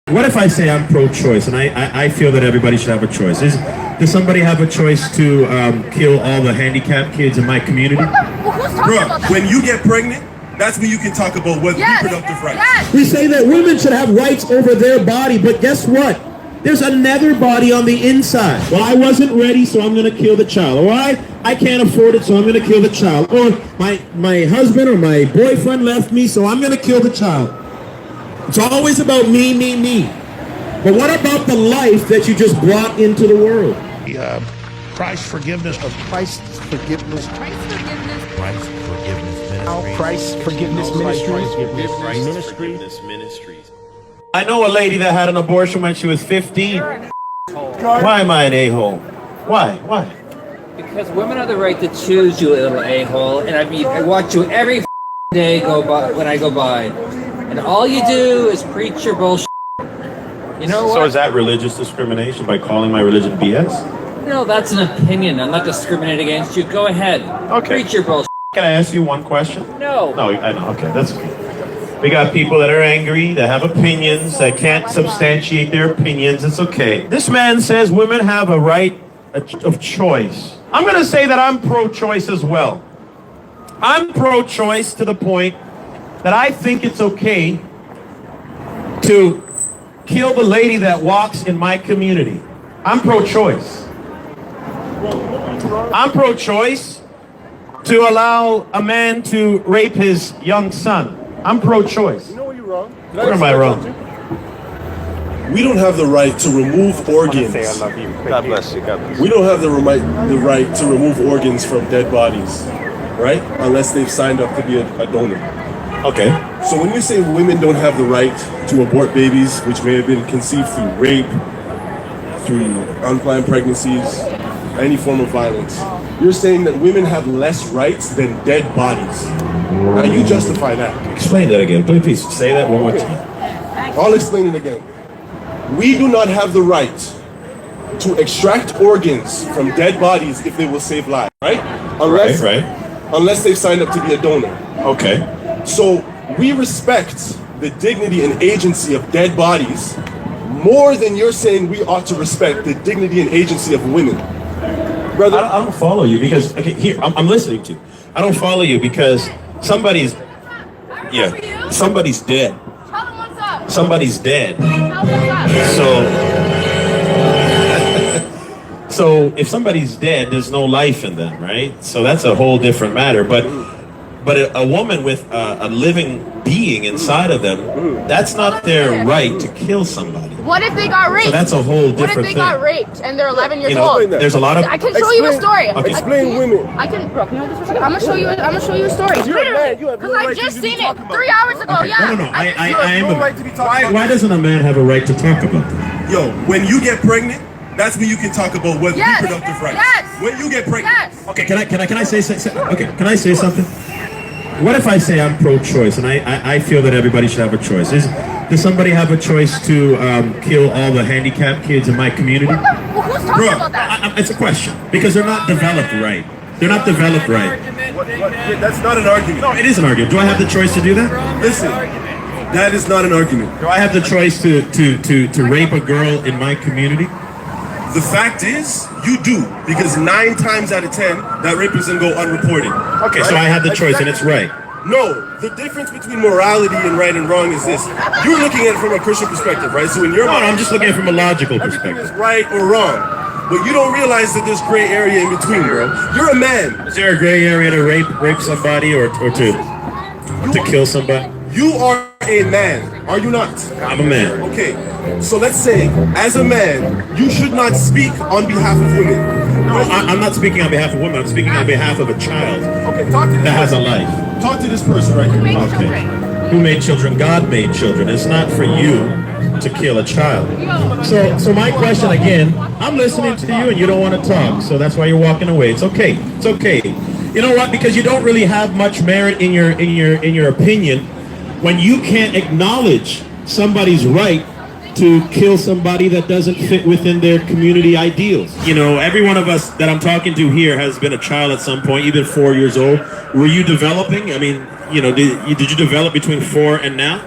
What if I say I'm pro-choice, and I feel that everybody should have a choice? Does somebody have a choice to kill all the handicapped kids in my community? Well, who's talking about that? When you get pregnant, that's when you can talk about what reproductive rights. Yes. We say that women should have rights over their body, but guess what? There's another body on the inside. Well, I wasn't ready, so I'm going to kill the child. Or I can't afford it, so I'm going to kill the child. Or my husband or my boyfriend left me, so I'm going to kill the child. It's always about me, me, me. But what about the life that you just brought into the world? Christ's forgiveness of Christ's forgiveness. Christ's forgiveness. Christ's forgiveness ministry. Christ's forgiveness Ministries. I know a lady that had an abortion when she was 15. Why am I an a-hole? Why? Because women have the right to choose, you little a-hole. And I mean, I watch you every day go by when I go by. And all you do is preach your bullshit. You know what? So is that religious discrimination by calling my religion BS? No, that's an opinion. I'm not discriminating against you. Go ahead. Okay. Preach your bullshit. Can I ask you one question? No. No, I know. Okay, that's okay. We got people that are angry, that have opinions, that can't substantiate their opinions. It's okay. This man says women have a right of choice. I'm going to say that I'm pro-choice as well. I'm pro-choice to the point that I think it's okay to kill the lady that walks in my community. I'm pro-choice. I'm pro-choice to allow a man to rape his young son. I'm pro-choice. You know where you're wrong? Where am I wrong? We don't have the right to remove organs. God bless you. God bless you. We don't have the right to remove organs from dead bodies, right? Unless they've signed up to be a donor. Okay. So when you say women don't have the right to abort babies, which may have been conceived through rape, through unplanned pregnancies, any form of violence, you're saying that women have less rights than dead bodies. Now you justify that. Explain that again. Please say that one more time. I'll explain it again. We do not have the right to extract organs from dead bodies if they will save lives, right? Unless they've signed up to be a donor. Okay. So we respect the dignity and agency of dead bodies more than you're saying we ought to respect the dignity and agency of women. Brother, I don't follow you because, okay, here, I'm listening to you. I don't follow you because somebody's dead. Tell them what's up. Somebody's dead. Tell them what's up. So if somebody's dead, there's no life in them, right? So that's a whole different matter. But a woman with a living being inside of them, that's not their right to kill somebody. What if they got raped? So that's a whole different thing. What if they got raped and they're 11 years You know, old? there's a lot of... I can show you a story. Okay. explain women. I can, bro. Can you hold this for a second? I'm gonna show you a story. Literally, because I just seen it 3 hours ago. Okay. Yeah. No. I have am no right to be talking about why doesn't a man have a right to talk about that? Yo, when you get pregnant, that's when you can talk about what Yes. reproductive rights. Yes. When you get pregnant. Yes. Okay, can I say okay? Can I say something? What if I say I'm pro-choice, and I feel that everybody should have a choice? Does somebody have a choice to kill all the handicapped kids in my community? Well, who's talking about that? It's a question because they're not developed right. They're not developed right. That's not an argument. No, it is an argument. Do I have the choice to do that? Listen, that is not an argument. Do I have the choice to rape a girl in my community? The fact is, you do, because 9 times out of 10, that rape doesn't go unreported. Okay, so I have the choice and it's right. No, the difference between morality and right and wrong is this. You're looking at it from a Christian perspective, right? So in your mind, I'm just looking at it from a logical everything perspective. is right or wrong. But you don't realize that there's gray area in between, bro. You're a man. Is there a gray area to rape somebody or to kill somebody? You are a man, are you not? I'm a man. Okay, so let's say, as a man, you should not speak on behalf of women. No, I'm not speaking on behalf of women. I'm speaking on behalf of a child Okay, talk to this that has a person. life. Talk to this person right Who here. made children? Who made children? God made children. It's not for you to kill a child. So my question again, I'm listening to you and you don't want to talk, so that's why you're walking away. It's okay. It's okay. You know what? Because you don't really have much merit in your opinion when you can't acknowledge somebody's right to kill somebody that doesn't fit within their community ideals. You know, every one of us that I'm talking to here has been a child at some point. You've been 4 years old. Were you developing? I mean, you know, did you develop between 4 and now?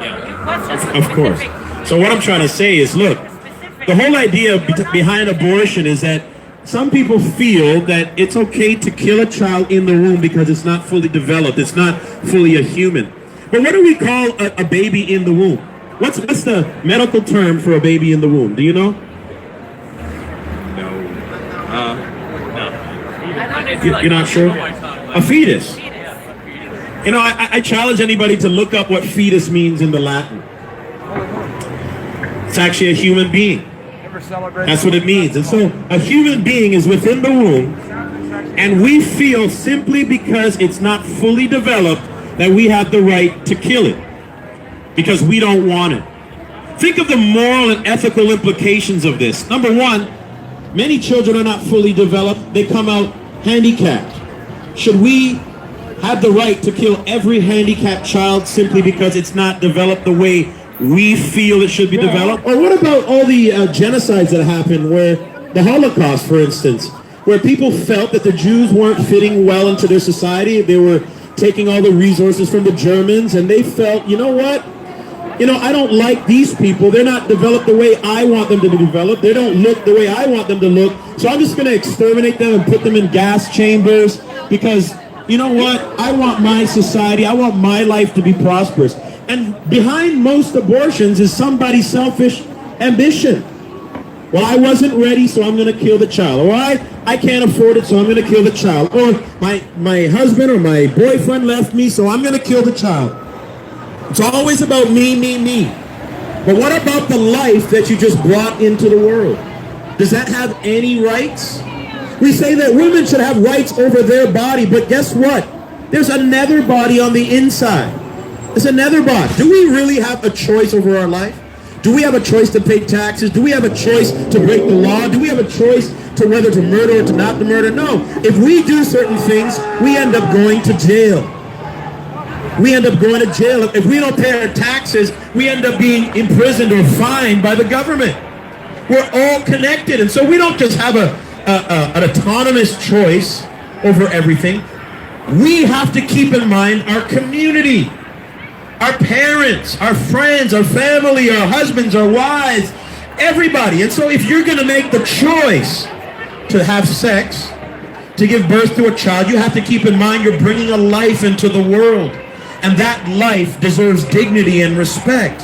Yeah, of course. So what I'm trying to say is, look, the whole idea behind abortion is that some people feel that it's okay to kill a child in the womb because it's not fully developed. It's not fully a human. But what do we call a baby in the womb? What's the medical term for a baby in the womb? Do you know? You're not sure? A fetus. You know, I challenge anybody to look up what fetus means in the Latin. It's actually a human being. That's what it means. And so a human being is within the womb, and we feel simply because it's not fully developed that we have the right to kill it because we don't want it. Think of the moral and ethical implications of this. Number one, many children are not fully developed. They come out handicapped. Should we have the right to kill every handicapped child simply because it's not developed the way we feel it should be developed? Or what about all the genocides that happened, where the Holocaust, for instance, where people felt that the Jews weren't fitting well into their society? They were taking all the resources from the Germans, and they felt, you know what? You know, I don't like these people. They're not developed the way I want them to be developed. They don't look the way I want them to look. So I'm just going to exterminate them and put them in gas chambers because, you know what? I want my society, I want my life to be prosperous. And behind most abortions is somebody's selfish ambition. Well, I wasn't ready, so I'm going to kill the child. Or I can't afford it, so I'm going to kill the child. Or my husband or my boyfriend left me, so I'm going to kill the child. It's always about me, me, me. But what about the life that you just brought into the world? Does that have any rights? We say that women should have rights over their body, but guess what? There's another body on the inside. There's another body. Do we really have a choice over our life? Do we have a choice to pay taxes? Do we have a choice to break the law? Do we have a choice to whether to murder or to not to murder? No. If we do certain things, we end up going to jail. We end up going to jail. If we don't pay our taxes, we end up being imprisoned or fined by the government. We're all connected. And so we don't just have an autonomous choice over everything. We have to keep in mind our community, our parents, our friends, our family, our husbands, our wives, everybody. And so if you're going to make the choice to have sex, to give birth to a child, you have to keep in mind you're bringing a life into the world. And that life deserves dignity and respect.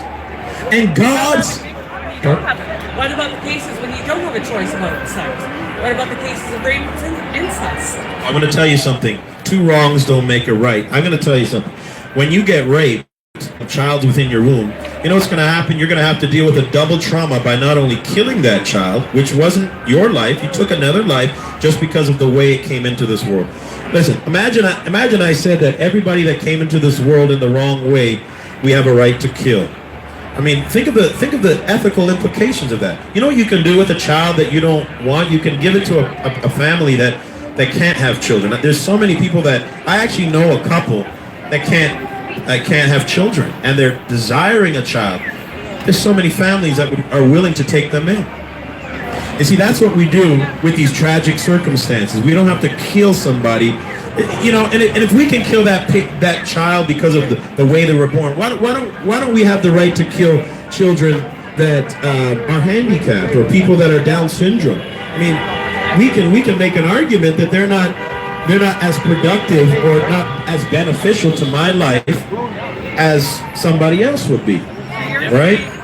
And God's... What about the cases when you don't have a choice about sex? What about the cases of rape and incest? I'm going to tell you something. Two wrongs don't make a right. I'm going to tell you something. When you get raped, a child within your womb, you know what's going to happen? You're going to have to deal with a double trauma by not only killing that child, which wasn't your life, you took another life just because of the way it came into this world. Listen, imagine I said that everybody that came into this world in the wrong way, we have a right to kill. I mean, think of the ethical implications of that. You know what you can do with a child that you don't want? You can give it to a family that can't have children. There's so many people that I actually know a couple that can't have children, and they're desiring a child. There's so many families that are willing to take them in. You see, that's what we do with these tragic circumstances. We don't have to kill somebody, you know. And if we can kill that child because of the way they were born, why don't we have the right to kill children that are handicapped or people that are Down syndrome? I mean, we can make an argument that they're not as productive or not as beneficial to my life as somebody else would be, right?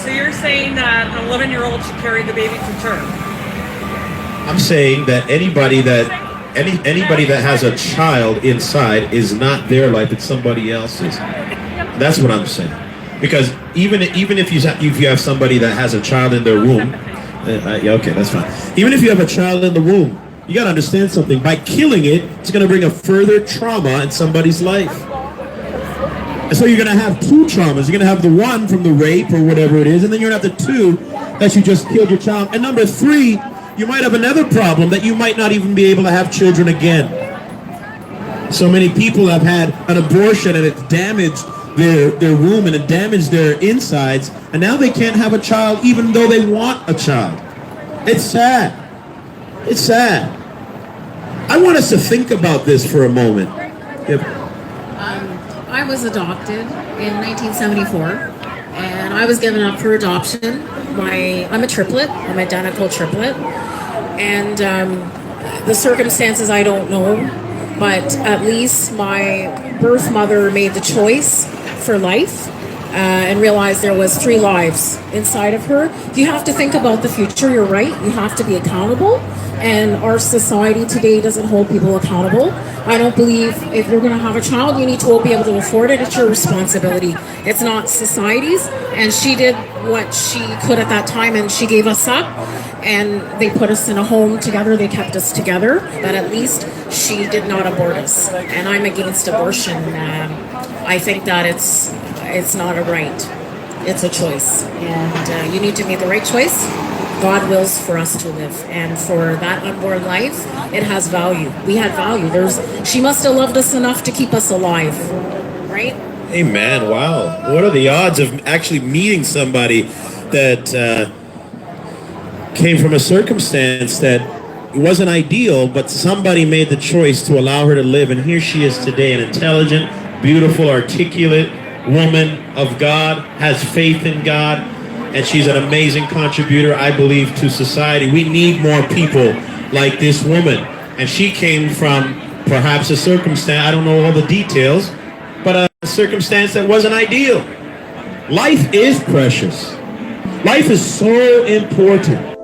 So you're saying that an 11-year-old should carry the baby to term? I'm saying that anybody that has a child inside is not their life; it's somebody else's. That's what I'm saying. Because even if you have somebody that has a child in their womb, okay, that's fine. Even if you have a child in the womb, you got to understand something. By killing it, it's going to bring a further trauma in somebody's life. And so you're going to have two traumas. You're going to have the one from the rape or whatever it is, and then you're going to have the two that you just killed your child. And number three, you might have another problem that you might not even be able to have children again. So many people have had an abortion and it's damaged their womb and it damaged their insides, and now they can't have a child even though they want a child. It's sad. It's sad. I want us to think about this for a moment. I was adopted in 1974, and and I was given up for adoption. I'm a triplet. I'm identical triplet, and the circumstances I don't know, but at least my birth mother made the choice for life. And realized there was 3 lives inside of her. You have to think about the future. You're right. You have to be accountable. And our society today doesn't hold people accountable. I don't believe if you're going to have a child, you need to be able to afford it. It's your responsibility. It's not society's. And she did what she could at that time, and she gave us up. And they put us in a home together. They kept us together. But at least she did not abort us. And I'm against abortion. I think that it's not a right. It's a choice. And you need to make the right choice. God wills for us to live. And for that unborn life, it has value. We had value. She must have loved us enough to keep us alive. Right? Amen. Wow. What are the odds of actually meeting somebody that came from a circumstance that wasn't ideal, but somebody made the choice to allow her to live, and here she is today, an intelligent, beautiful, articulate woman of God, has faith in God, and she's an amazing contributor, I believe, to society. We need more people like this woman, and she came from perhaps a circumstance, I don't know all the details, but a circumstance that wasn't ideal. Life is precious. Life is so important.